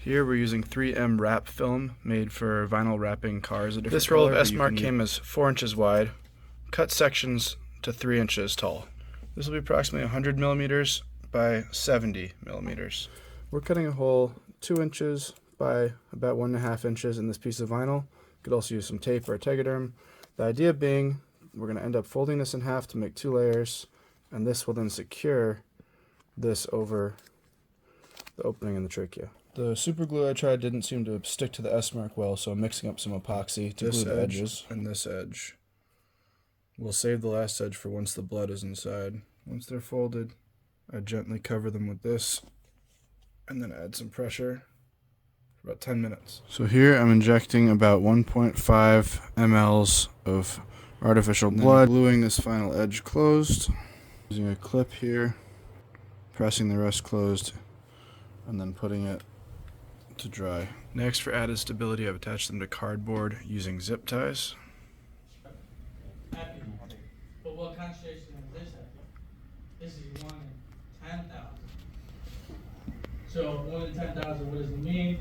Here we're using 3M wrap film made for vinyl wrapping cars. This roll of S-Mark came as 4 inches wide, cut sections to 3 inches tall. This will be approximately 100 millimeters by 70 millimeters. We're cutting a hole 2 inches by about 1.5 inches in this piece of vinyl. You could also use some tape or a tegaderm. The idea being we're going to end up folding this in half to make 2 layers, and this will then secure this over the opening in the trachea. The super glue I tried didn't seem to stick to the S-Mark well, so I'm mixing up some epoxy to glue the edges. And this edge. We'll save the last edge for once the blood is inside. Once they're folded, I gently cover them with this and then add some pressure for about 10 minutes. So here I'm injecting about 1.5 mLs of artificial blood, gluing this final edge closed, using a clip here, pressing the rest closed, and then putting it to dry. Next, for added stability, I've attached them to cardboard using zip ties. Happy. But what concentration is this happy? This is 1 in 10,000. So 1 in 10,000, what does it mean?